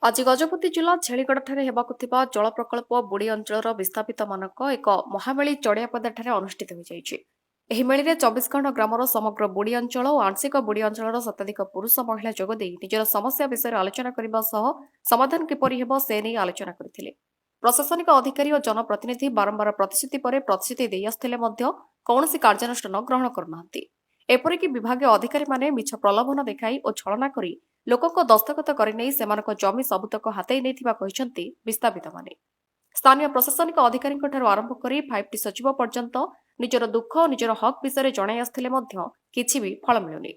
आज गजपति जिला छेलीगढ़ जल प्रकल्प बुड़ी अंचल विस्थापित मानक एक महामेली चढ़ियापदाଠାରେ ଅନୁଷ୍ଠିତ ହୋଇଯାଇଛି। ଏହି ମେଳିରେ 24 ଖଣ୍ଡ ଗ୍ରାମର ସମଗ୍ର ବୁଡ଼ି ଅଞ୍ଚଳ ଓ ଆଂଶିକ ବୁଡ଼ି ଅଞ୍ଚଳର ଶତାଧିକ ପୁରୁଷ ମହିଳା ଯୋଗଦେଇ ନିଜର ସମସ୍ୟା ବିଷୟରେ ଆଲୋଚନା କରିବା ସହ ସମାଧାନ କିପରି ହେବ ସେ ନେଇ ଆଲୋଚନା କରିଥିଲେ। ପ୍ରଶାସନିକ ଅଧିକାରୀ ଓ ଜନପ୍ରତିନିଧି ବାରମ୍ବାର ପ୍ରତିଶ୍ରୁତି ପରେ ପ୍ରତିଶ୍ରୁତି ଦେଇ ଆସୁଥିଲେ ମଧ୍ୟ କୌଣସି କାର୍ଯ୍ୟାନୁଷ୍ଠାନ ଗ୍ରହଣ କରୁନାହାନ୍ତି। ଏପରିକି ବିଭାଗୀୟ ଅଧିକାରୀମାନେ ମିଛ ପ୍ରଲୋଭନ ଦେଖାଇ ଓ ଛଳନା କରି ଲୋକଙ୍କ ଦସ୍ତଖତ କରିନେଇ ସେମାନଙ୍କ ଜମି ସବୁତକ ହାତେଇ ନେଇଥିବା କହିଛନ୍ତି ବିସ୍ଥାପିତମାନେ। ସ୍ଥାନୀୟ ପ୍ରଶାସନିକ ଅଧିକାରୀଙ୍କଠାରୁ ଆରମ୍ଭ କରି 5ଟି ସଚିବ ପର୍ଯ୍ୟନ୍ତ ନିଜର ଦୁଃଖ ଓ ନିଜର ହକ୍ ବିଷୟରେ ଜଣାଇ ଆସିଥିଲେ ମଧ୍ୟ କିଛି ବି ଫଳ ମିଳୁନି।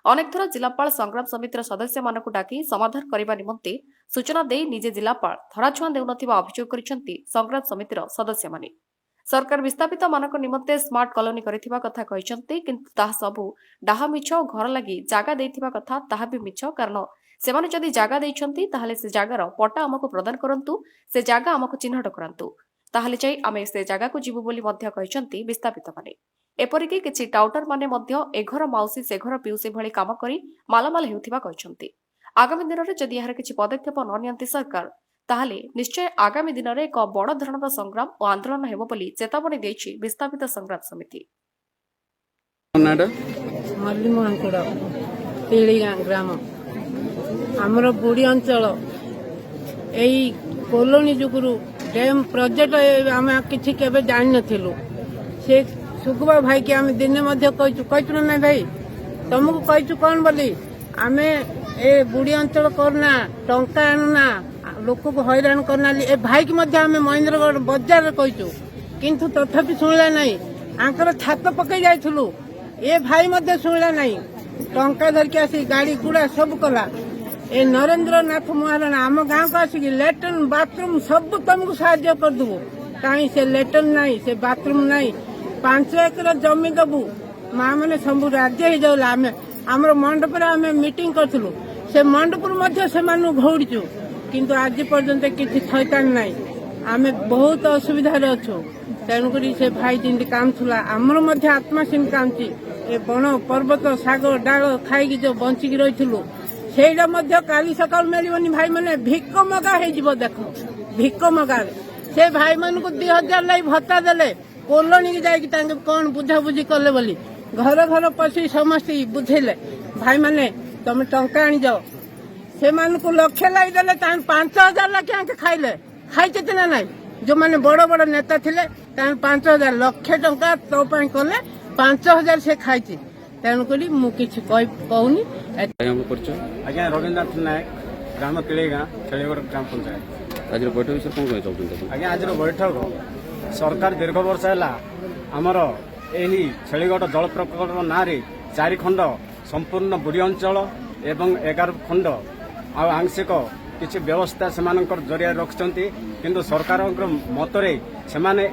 ଅନେକ ଥର ଜିଲ୍ଲାପାଳ ସଂଗ୍ରାମ ସମିତିର ସଦସ୍ୟମାନଙ୍କୁ ଡାକି ସମାଧାନ କରିବା ନିମନ୍ତେ ସୂଚନା ଦେଇ ନିଜେ ଜିଲ୍ଲାପାଳ ଧରାଛୁଆଁ ଦେଉନଥିବା ଅଭିଯୋଗ କରିଛନ୍ତି ସଂଗ୍ରାମ ସମିତିର ସଦସ୍ୟମାନେ। ସରକାର ବିସ୍ଥାପିତମାନଙ୍କ ନିମନ୍ତେ ସ୍ମାର୍ଟ କଲୋନି କରିଥିବା କଥା କହିଛନ୍ତି, କିନ୍ତୁ ତାହା ସବୁ ଡାହା ମିଛ ଓ ଘର ଲାଗି ଜାଗା ଦେଇଥିବା କଥା ତାହା ବି ମିଛ। କାରଣ ସେମାନେ ଯଦି ଜାଗା ଦେଇଛନ୍ତି ତାହେଲେ ସେ ଜାଗାର ପଟା ଆମକୁ ପ୍ରଦାନ କରନ୍ତୁ, ସେ ଜାଗା ଆମକୁ ଚିହ୍ନଟ କରାନ୍ତୁ, ତାହେଲେ ଯାଇ ଆମେ ସେ ଜାଗାକୁ ଯିବୁ ବୋଲି ମଧ୍ୟ କହିଛନ୍ତି ବିସ୍ଥାପିତମାନେ। ଏପରିକି କିଛି ଟାଉଟରମାନେ ମଧ୍ୟ ଏ ଘର ମାଉସୀ ସେ ଘର ପିଉସୀ ଭଳି କାମ କରି ମାଲାମାଲ ହେଉଥିବା କହିଛନ୍ତି। ଆଗାମୀ ଦିନରେ ଯଦି ଏହାର କିଛି ପଦକ୍ଷେପ ନ ନିଅନ୍ତି ସରକାର, ତାହେଲେ ନିଶ୍ଚୟ ଆଗାମୀ ଦିନରେ ଏକ ବଡ଼ ଧରଣର ସଂଗ୍ରାମ ଓ ଆନ୍ଦୋଳନ ହେବ ବୋଲି ଚେତାବନୀ ଦେଇଛି ବିସ୍ଥାପିତ ସଂଗ୍ରାମ ସମିତି। ଗ୍ରାମ ଆମର ବୁଡ଼ି ଅଞ୍ଚଳ ଏଇ କଲୋନି ଯୁଗରୁ ଡ୍ୟାମ୍ ପ୍ରୋଜେକ୍ଟ ଆମେ କିଛି କେବେ ଜାଣିନଥିଲୁ। ସେ ସୁଗୁବା ଭାଇକି ଆମେ ଦିନେ ମଧ୍ୟ କହିଛୁ ନା ନାଇଁ ଭାଇ, ତମକୁ କହିଛୁ କଣ ବୋଲି? ଆମେ ଏ ବୁଡ଼ି ଅଞ୍ଚଳ କରୁନା, ଟଙ୍କା ଆଣୁନା, ଲୋକକୁ ହଇରାଣ କରନା। ଏ ଭାଇକି ମଧ୍ୟ ଆମେ ମହେନ୍ଦ୍ରଗଡ଼ ବଜାରରେ କହିଛୁ, କିନ୍ତୁ ତଥାପି ଶୁଣିଲା ନାହିଁ। ଆଙ୍କର ଛାତ ପକେଇ ଯାଇଥିଲୁ, ଏ ଭାଇ ମଧ୍ୟ ଶୁଣିଲା ନାହିଁ। ଟଙ୍କା ଧରିକି ଆସି ଗାଡ଼ି ଗୁଡ଼ା ସବୁ କଲା। ଏ ନରେନ୍ଦ୍ରନାଥ ମହାରଣା ଆମ ଗାଁକୁ ଆସିକି ଲେଟ୍ରିନ୍ ବାଥରୁମ୍ ସବୁ ତମକୁ ସାହାଯ୍ୟ କରିଦେବୁ। କାହିଁ ସେ ଲେଟ୍ରିନ୍ ନାହିଁ, ସେ ବାଥରୁମ୍ ନାହିଁ। 5 ଏକର ଜମି ଦେବୁ, ମା ମାନେ ସବୁ ରାଜି ହେଇଯାଉଲା। ଆମର ମଣ୍ଡପରେ ଆମେ ମିଟିଂ କରିଥିଲୁ, ସେ ମଣ୍ଡପରୁ ମଧ୍ୟ ସେମାନଙ୍କୁ ଘଉଡ଼ିଛୁ, କିନ୍ତୁ ଆଜି ପର୍ଯ୍ୟନ୍ତ କିଛି ଥଇଥାନ ନାହିଁ। ଆମେ ବହୁତ ଅସୁବିଧାରେ ଅଛୁ। ତେଣୁକରି ସେ ଭାଇ ଯେମିତି କାମୁଥିଲା, ଆମର ମଧ୍ୟ ଆତ୍ମା ସେମିତି କାମୁଛି। ଏ ବଣ ପର୍ବତ ଶାଗ ଡାଳ ଖାଇକି ଯୋଉ ବଞ୍ଚିକି ରହିଥିଲୁ, ସେଇଟା ମଧ୍ୟ କାଲି ସକାଳୁ ମିଳିବନି। ଭାଇମାନେ ଭିକ ମଗା ହେଇଯିବ। ଦେଖ, ଭିକ ମଗାରେ ସେ ଭାଇମାନଙ୍କୁ 2000 ଲାଗି ଭତ୍ତା ଦେଲେ, କଲୋନୀକି ଯାଇକି ତାଙ୍କେ କଣ ବୁଝାବୁଝି କଲେ ବୋଲି ଘର ଘର ପଶି ସମସ୍ତେ ବୁଝେଇଲେ। ଭାଇମାନେ ତମେ ଟଙ୍କା ଆଣିଯାଅ। ସେମାନଙ୍କୁ ଲକ୍ଷ ଲାଗି ଦେଲେ, ତାଙ୍କୁ 5000 ଲାଖେ ଆଙ୍କେ ଖାଇଛନ୍ତି ନା ନାଇଁ? ଯୋଉମାନେ ବଡ ବଡ ନେତା ଥିଲେ ତାଙ୍କୁ 5000 ଲକ୍ଷେ ଟଙ୍କା ତୋ ପାଇଁ କଲେ, 5000 ସେ ଖାଇଛି। ତେଣୁକରି ମୁଁ କିଛି କହୁନି। ଆଜ୍ଞା ରବୀନ୍ଦ୍ରନାଥ ନାୟକ, ଗ୍ରାମ ତିଳେଇଗାଁ, ଛେଳିଗଡ଼ ଗ୍ରାମ ପଞ୍ଚାୟତ। ଆଜିର ବୈଠକ ବିଷୟରେ କଣ ଚାହୁଛନ୍ତି? ଆଜ୍ଞା ଆଜିର ବୈଠକ ସରକାର ଦୀର୍ଘ ବର୍ଷ ହେଲା ଆମର ଏହି ଛେଳିଗଡ଼ ଜଳ ପ୍ରକଳ୍ପ ନାଁରେ 4 ଖଣ୍ଡ ସମ୍ପୂର୍ଣ୍ଣ ବୁଡ଼ି ଅଞ୍ଚଳ ଏବଂ 11 ଖଣ୍ଡ ଆଉ ଆଂଶିକ କିଛି ବ୍ୟବସ୍ଥା ସେମାନଙ୍କର ଜରିଆରେ ରଖିଛନ୍ତି। କିନ୍ତୁ ସରକାରଙ୍କ ମତରେ ସେମାନେ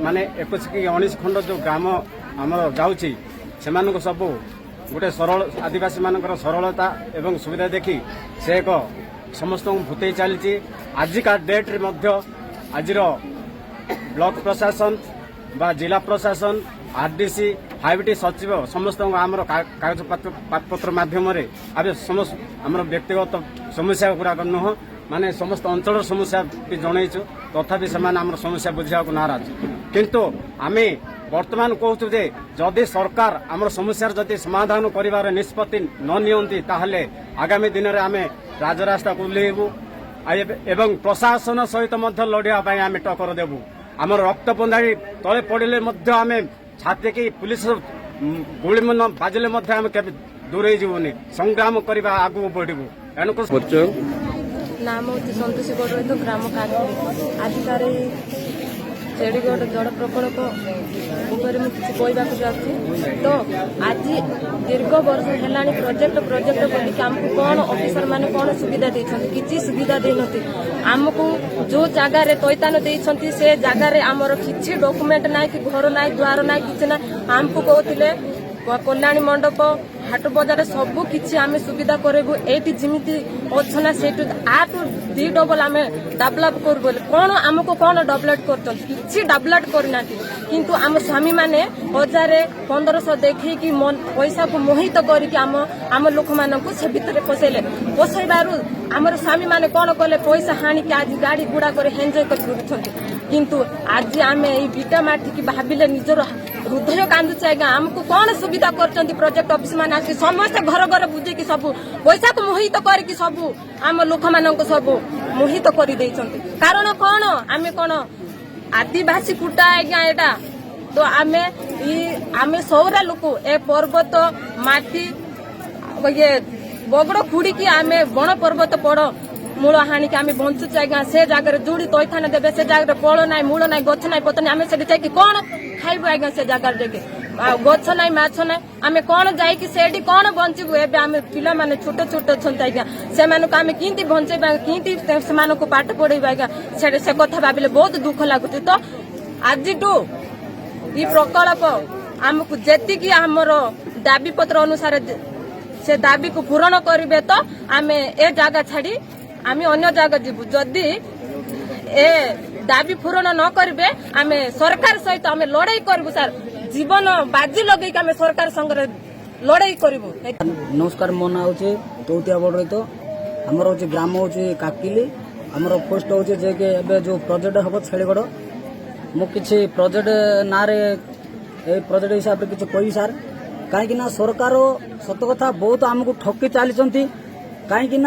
ମାନେ 21 କି 19 ଖଣ୍ଡ ଯେଉଁ ଗ୍ରାମ ଆମର ଯାଉଛି, ସେମାନଙ୍କୁ ସବୁ ଗୋଟେ ସରଳ ଆଦିବାସୀ ମାନଙ୍କର ସରଳତା ଏବଂ ସୁବିଧା ଦେଖି ସେ ଏକ ସମସ୍ତଙ୍କୁ ଭୁତେଇ ଚାଲିଛି। ଆଜିକା ଡେଟ୍ରେ ମଧ୍ୟ ଆଜିର ବ୍ଲକ ପ୍ରଶାସନ ବା ଜିଲ୍ଲା ପ୍ରଶାସନ, ଆରଡିସି, 5ଟି ସଚିବ ସମସ୍ତଙ୍କୁ ଆମର କାଗଜପତ୍ର ମାଧ୍ୟମରେ ଆମର ବ୍ୟକ୍ତିଗତ ସମସ୍ୟା ଗୁଡ଼ାକ ନୁହଁ, ମାନେ ସମସ୍ତ ଅଞ୍ଚଳର ସମସ୍ୟା ବି ଜଣେଇଛୁ। ତଥାପି ସେମାନେ ଆମର ସମସ୍ୟା ବୁଝିବାକୁ ନାରାଜ। କିନ୍ତୁ ଆମେ ବର୍ତ୍ତମାନ କହୁଛୁ ଯେ ଯଦି ସରକାର ଆମର ସମସ୍ୟାର ଯଦି ସମାଧାନ କରିବାର ନିଷ୍ପତ୍ତି ନ ନିଅନ୍ତି, ତାହେଲେ ଆଗାମୀ ଦିନରେ ଆମେ ରାଜରାସ୍ତାକୁ ଓହ୍ଲେଇବୁ ଏବଂ ପ୍ରଶାସନ ସହିତ ମଧ୍ୟ ଲଢ଼ିବା ପାଇଁ ଆମେ ଟକର ଦେବୁ। ଆମର ରକ୍ତ ବନ୍ଧାଇ ତଳେ ପଡ଼ିଲେ ମଧ୍ୟ ଆମେ ଛାତିକି ପୁଲିସ ଗୁଳି ବାଜିଲେ ମଧ୍ୟ ଆମେ କେବେ ଦୂରେଇ ଯିବୁନି, ସଂଗ୍ରାମ କରିବା, ଆଗକୁ ବଢିବୁ। ଏଣୁକୁ ନାମ ହେଉଛି ସନ୍ତୋଷୀ ଗଡ଼, ଗ୍ରାମ କାକୁଡ଼ି। ଆଜିକାର ଛେଳିଗଡ଼ ଜଳ ପ୍ରକଳ୍ପ ଉପରେ ମୁଁ କିଛି କହିବାକୁ ଯାଉଛି। ତ ଆଜି ଦୀର୍ଘ ବର୍ଷ ହେଲାଣି ପ୍ରୋଜେକ୍ଟ ବୋଲିକି ଆମକୁ କ'ଣ ଅଫିସରମାନେ କ'ଣ ସୁବିଧା ଦେଇଛନ୍ତି? କିଛି ସୁବିଧା ଦେଇନନ୍ତି। ଆମକୁ ଯେଉଁ ଜାଗାରେ ତୈତାନ ଦେଇଛନ୍ତି, ସେ ଜାଗାରେ ଆମର କିଛି ଡକୁମେଣ୍ଟ ନାହିଁ, କି ଘର ନାହିଁ, ଦ୍ୱାର ନାହିଁ, କିଛି ନାହିଁ। ଆମକୁ କହୁଥିଲେ କଲ୍ୟାଣୀ ମଣ୍ଡପ ହାଟ ବଜାର ସବୁ କିଛି ଆମେ ସୁବିଧା କରିବୁ। ଏଇଠି ଯେମିତି ଅଛନା ସେଇଠୁ ଆଠୁ 2 ଡବଲ ଆମେ ଡେଭଲପ କରୁ ବୋଲି କଣ ଆମକୁ କଣ ଡେଭଲପ କରୁଛନ୍ତି? କିଛି ଡେଭଲପ କରିନାହାନ୍ତି। କିନ୍ତୁ ଆମ ସ୍ୱାମୀ ମାନେ 1000-1500 ଦେଖେଇକି ପଇସାକୁ ମୋହିତ କରିକି ଆମ ଲୋକମାନଙ୍କୁ ସେ ଭିତରେ ପଶେଇବାରୁ ଆମର ସ୍ୱାମୀ ମାନେ କଣ କଲେ? ପଇସା ହାଣିକି ଆଜି ଗାଡି ଗୁଡା କରି ଏନ୍ଜୟ କରି ବୁଲୁଛନ୍ତି। କିନ୍ତୁ ଆଜି ଆମେ ଏଇ ବିଟା ମାଠିକି ଭାବିଲେ ନିଜର ହୃଦୟ କାନ୍ଦୁଛି। ଆଜ୍ଞା ଆମକୁ କଣ ସୁବିଧା କରୁଛନ୍ତି? ପ୍ରୋଜେକ୍ଟ ଅଫିସ ମାନେ ଆସି ସମସ୍ତେ ଘର ଘର ବୁଝିକି ସବୁ ପଇସାକୁ ମୋହିତ କରିକି ସବୁ ଆମ ଲୋକମାନଙ୍କୁ ସବୁ ମୋହିତ କରିଦେଇଛନ୍ତି। କାରଣ କଣ? ଆମେ କଣ ଆଦିବାସୀ କୁଟା ଆଜ୍ଞା ଏଇଟା ତ ଆମେ ସୌରା ଲୋକ ଏ ପର୍ବତ ମାଟି ଇଏ ବଗଡ଼ ଖୁଡିକି ଆମେ ବଣ ପର୍ବତ ପଡ ମୂଳ ହାଣିକି ଆମେ ବଞ୍ଚୁଛୁ ଆଜ୍ଞା। ସେ ଜାଗାରେ ଯୋଉଠି ତୈଥାନ ଦେବେ ସେ ଜାଗାରେ ଫଳ ନାହିଁ, ମୂଳ ନାହିଁ, ଗଛ ନାହିଁ, ପତ୍ର ନାହିଁ। ଆମେ ସେଠି ଯାଇକି କଣ ଖାଇବୁ ଆଜ୍ଞା? ସେ ଜାଗାରେ ଯାଇକି ଗଛ ନାହିଁ, ମାଛ ନାହିଁ, ଆମେ କଣ ଯାଇକି ସେଠି କଣ ବଞ୍ଚିବୁ? ଏବେ ଆମେ ପିଲାମାନେ ଛୋଟ ଛୋଟ ଅଛନ୍ତି ଆଜ୍ଞା, ସେମାନଙ୍କୁ ଆମେ କେମିତି ବଞ୍ଚେଇବା, କେମିତି ସେମାନଙ୍କୁ ପାଠ ପଢେଇବା ଆଜ୍ଞା? ସେ କଥା ଭାବିଲେ ବହୁତ ଦୁଃଖ ଲାଗୁଛି। ତ ଆଜିଠୁ এই প্রকল্প ଆମକୁ ଯେତିକି ଆମର ଦାବି ପତ୍ର ଅନୁସାରେ ସେ ଦାବିକୁ ପୂରଣ କରିବେ ତ ଆମେ ଏ ଜାଗା ଛାଡି ଆମେ ଅନ୍ୟ ଜାଗା ଯିବୁ। ଯଦି ଏ ଦାବି ପୂରଣ ନ କରିବେ ଆମେ ସରକାର ସହିତ ଆମେ ଲଢେଇ କରିବୁ ସାର୍। ଜୀବନ ବାଜି ଲଗେଇକି ଆମେ ସରକାର ସାଙ୍ଗରେ ଲଢେଇ କରିବୁ। नमस्कार मो ना हूँ तौतिया बड़ रही आमर हूँ ग्राम हूँ काकिली आमर पोस्ट हूँ जे के एबे जो प्रोजेक्ट हम छेलीगढ़ मु किसी प्रोजेक्ट ना प्रोजेक्ट हिसाब से किसी कही सार कहीं सरकार सत कथा बहुत आमको ठकी चली कहीं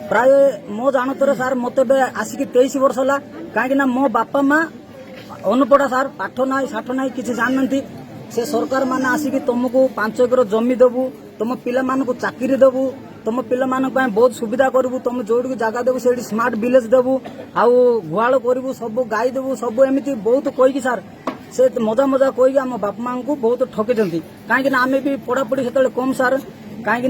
प्राय मो जानतर सार मत आसिक 23 वर्ष है कहीं मो बापा माँ अनुपढ़ा सार पाठ ना साठ ना किसी जानती से सरकार माने आसिक तुमको 5 एकर जमी देबू तुम पिला मानकु चाकरी देबू तुम पिला मानक बहुत सुविधा करू तुम जोड़ी जगह देबू से स्मार्ट विलेज देबू आउ गुहाल करू सब गाई देबू सब एमती बहुत कहीकि सार से मजा मजा कहीकि आम बापा माँ को बहुत ठकी कहीं आम भी पढ़ापढ़ी से कम सार कहीं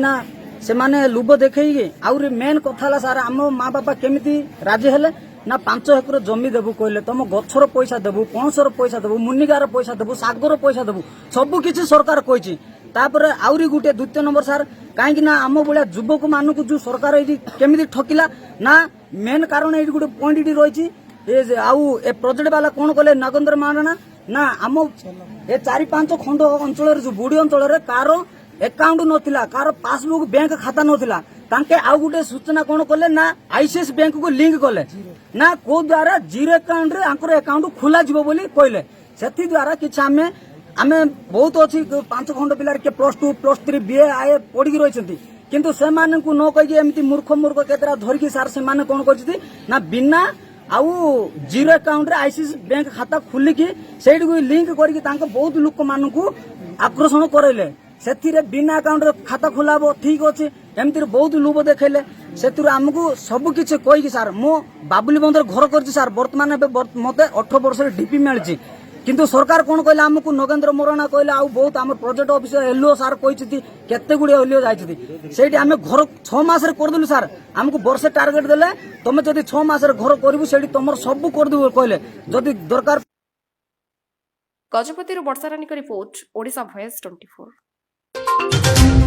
से माने लुभ देखे आउरी मेन कथा सार आम माँ बापा केमिति राजी हेले ना 5 एकर जमी देबू कहले तुम गछर पैसा देबू पणसर पैसा देबू मुनिगार पैसा देबू सागर पैसा देबू सब किसी सरकार कही तापर आउरी गुटे द्वितीय नंबर सार कहीं आम भाया युवक मानक जो सरकार ये केमिति ठकिला ना मेन कारण ये गोटे पॉइंट ये रही आउ ए प्रोजेक्ट वाला कौन कले नागेंद्र महाराणा ना आम ए 4-5 खंड अंचल जो बुढ़ी अंचल कार एकाउंट नथिला कार पासबुक बैंक खाता नथिला तांके आउ गुटे सूचना कौन कले ना आईसीएस बैंक को लिंक कले ना को द्वारा जीरो अकाउंट रे आंकर अकाउंट खोला जिवो बोली कहले सेथि द्वारा किछ आमे बहुत अच्छी 5 खंड पिलार के +2 +3 बीए आए पढ़ी रही किंतु से माने को न कहि एमती मूर्ख मूर्ख केतरा धरिकी सार से माने कोन करछि ना बिना आउ जीरो अकाउंट रे आईसीएस बैंक खाता खुलिकी सेठी को लिंक करके तांको बहुत लोक मानकू आकर्षण करैले सेथिरे बिना अकाउंट रे खाता खोलाबो ठीक अछि एमती बहुत लोभ देखैले सेथुर आमको सब किछि कहि सार मो बाबुली बंदर घर करछि सार वर्तमान मते 18 वर्ष डीपी मिलछि किंतु सरकार कौन कहले आमको नगेंद्र मोराणा कहले आउ बहुत आम प्रोजेक्ट ऑफिसर एलओ सार कही केते गुड़े एलओ जाइछथि सेठी आमे घर 6 मास रे कर देलु सार आमको वर्षे टार्गेट देले तमे जदी 6 मास रे घर करबु सेठी तमर सब कर देबो कहले जदी दरकार। Gajapati Varsharani report Odisha voice 24।